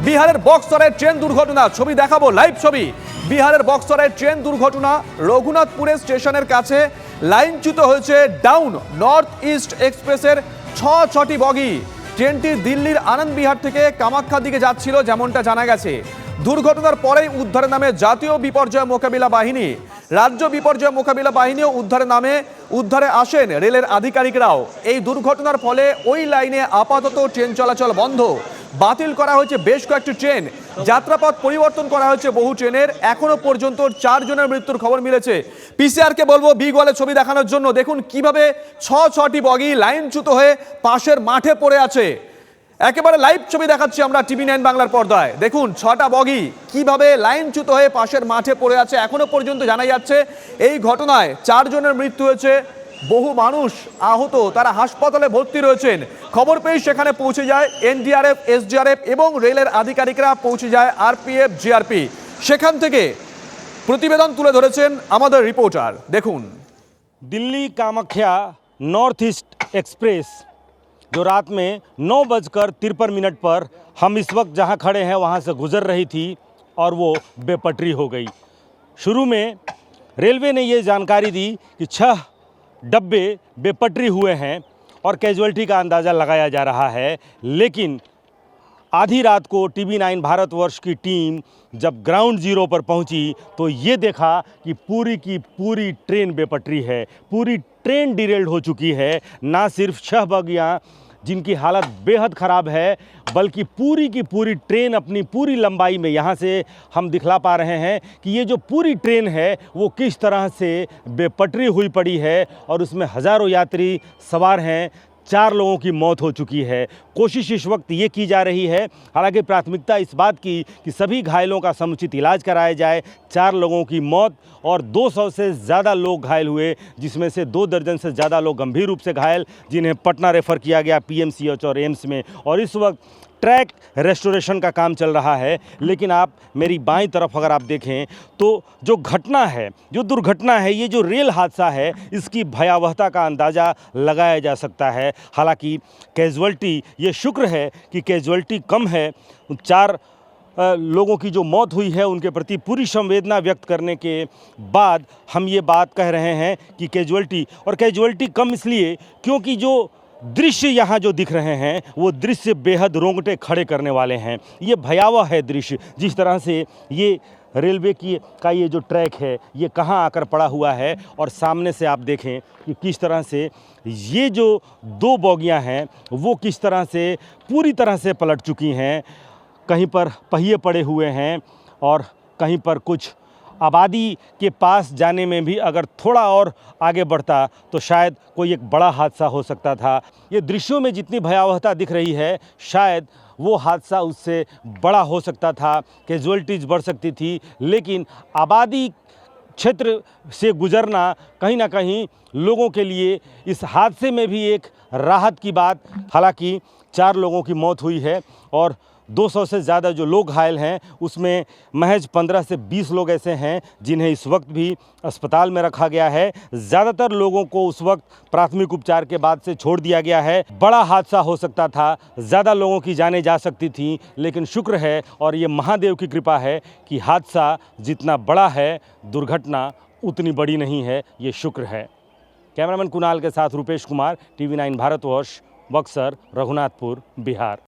বিহারের বক্সরে ট্রেন দুর্ঘটনা, ছবি দেখাবো, লাইভ ছবি। বিহারের বক্সরে ট্রেন দুর্ঘটনা, রঘুনাথপুরে স্টেশনের কাছে লাইনচ্যুত হয়েছে ডাউন নর্থ ইস্ট এক্সপ্রেসের ছটি বগি। ট্রেনটি দিল্লির আনন্দ বিহার থেকে কামাখ্যার দিকে যাচ্ছিল যেমনটা জানা গেছে। দুর্ঘটনার পরেই উদ্ধারের নামে জাতীয় বিপর্যয় মোকাবিলা বাহিনী, রাজ্য বিপর্যয় মোকাবিলা বাহিনীও উদ্ধারে আসেন রেলের আধিকারিকরাও। এই দুর্ঘটনার ফলে ওই লাইনে আপাতত ট্রেন চলাচল বন্ধ, বাতিল করা হয়েছে বেশ কয়েকটি ট্রেন, যাত্রাপথ পরিবর্তন করা হয়েছে বহু ট্রেনের। এখনো পর্যন্ত 4 জনের মৃত্যুর খবর মিলেছে। পিসিআরকে বলবো বিগলে ছবি দেখানোর জন্য। দেখুন কিভাবে ছটি বগি লাইনচ্যুত হয়ে পাশের মাঠে পড়ে আছে। একেবারে লাইভ ছবি দেখাচ্ছি আমরা TV9 বাংলার পর্দায়। দেখুন 6টা বগি কিভাবে লাইনচ্যুত হয়ে পাশের মাঠে পড়ে আছে। এখনো পর্যন্ত জানা যাচ্ছে এই ঘটনায় 4 জনের মৃত্যু হয়েছে, বহু মানুষ আহত, তারা হাসপাতালে ভর্তি রয়েছেন। খবর পেয়ে সেখানে পৌঁছে যায় NDRF, SDRF এবং রেলের আধিকারিকরা, পৌঁছে যায় RPF, GRP। সেখান থেকে প্রতিবেদন তুলে ধরেছেন আমাদের রিপোর্টার। দেখুন, Delhi Kamakhya north east express जो रात में 9:53 पर हम इस वक्त जहां खड़े हैं वहां से गुजर रही थी और वो बेपटरी हो गई। शुरू में रेलवे ने ये जानकारी दी कि 6 डब्बे बेपटरी हुए हैं और कैजुअल्टी का अंदाज़ा लगाया जा रहा है, लेकिन आधी रात को TV9 भारतवर्ष की टीम जब ग्राउंड जीरो पर पहुंची तो ये देखा कि पूरी की पूरी ट्रेन बेपटरी है, पूरी ट्रेन डिरेल्ड हो चुकी है। ना सिर्फ 6 बगियां जिनकी हालत बेहद ख़राब है, बल्कि पूरी की पूरी ट्रेन अपनी पूरी लंबाई में, यहाँ से हम दिखला पा रहे हैं कि ये जो पूरी ट्रेन है वो किस तरह से बेपटरी हुई पड़ी है और उसमें हज़ारों यात्री सवार हैं। 4 लोगों की मौत हो चुकी है। कोशिश इस वक्त ये की जा रही है, हालांकि प्राथमिकता इस बात की कि सभी घायलों का समुचित इलाज कराया जाए। 4 लोगों की मौत और 200 से ज़्यादा लोग घायल हुए, जिसमें से 2 दर्जन से ज़्यादा लोग गंभीर रूप से घायल, जिन्हें पटना रेफ़र किया गया PMCH और एम्स में। और इस वक्त ट्रैक रेस्टोरेशन का काम चल रहा है। लेकिन आप मेरी बाईं तरफ अगर आप देखें तो जो घटना है, जो दुर्घटना है, ये जो रेल हादसा है, इसकी भयावहता का अंदाज़ा लगाया जा सकता है। हालांकि कैजुअल्टी, ये शुक्र है कि कैजुअल्टी कम है। 4 लोगों की जो मौत हुई है उनके प्रति पूरी संवेदना व्यक्त करने के बाद हम ये बात कह रहे हैं कि कैजुअल्टी कम इसलिए क्योंकि जो दृश्य यहाँ जो दिख रहे हैं वो दृश्य बेहद रोंगटे खड़े करने वाले हैं। ये भयावह है दृश्य, जिस तरह से ये रेलवे का ये जो ट्रैक है ये कहाँ आकर पड़ा हुआ है। और सामने से आप देखें कि किस तरह से ये जो 2 बोगियाँ हैं वो किस तरह से पूरी तरह से पलट चुकी हैं। कहीं पर पहिए पड़े हुए हैं और कहीं पर कुछ आबादी के पास जाने में भी अगर थोड़ा और आगे बढ़ता तो शायद कोई एक बड़ा हादसा हो सकता था। ये दृश्यों में जितनी भयावहता दिख रही है, शायद वो हादसा उससे बड़ा हो सकता था, कैजुअल्टीज बढ़ सकती थी। लेकिन आबादी क्षेत्र से गुजरना कहीं ना कहीं लोगों के लिए इस हादसे में भी एक राहत की बात। हालांकि 4 लोगों की मौत हुई है और 200 से ज़्यादा जो लोग घायल हैं उसमें महज 15 से 20 लोग ऐसे हैं जिन्हें इस वक्त भी अस्पताल में रखा गया है। ज़्यादातर लोगों को उस वक्त प्राथमिक उपचार के बाद से छोड़ दिया गया है। बड़ा हादसा हो सकता था, ज़्यादा लोगों की जानें जा सकती थी, लेकिन शुक्र है और ये महादेव की कृपा है कि हादसा जितना बड़ा है, दुर्घटना उतनी बड़ी नहीं है। ये शुक्र है। कैमरामैन कुणाल के साथ रुपेश कुमार, TV9 भारतवर्ष, बक्सर, रघुनाथपुर, बिहार।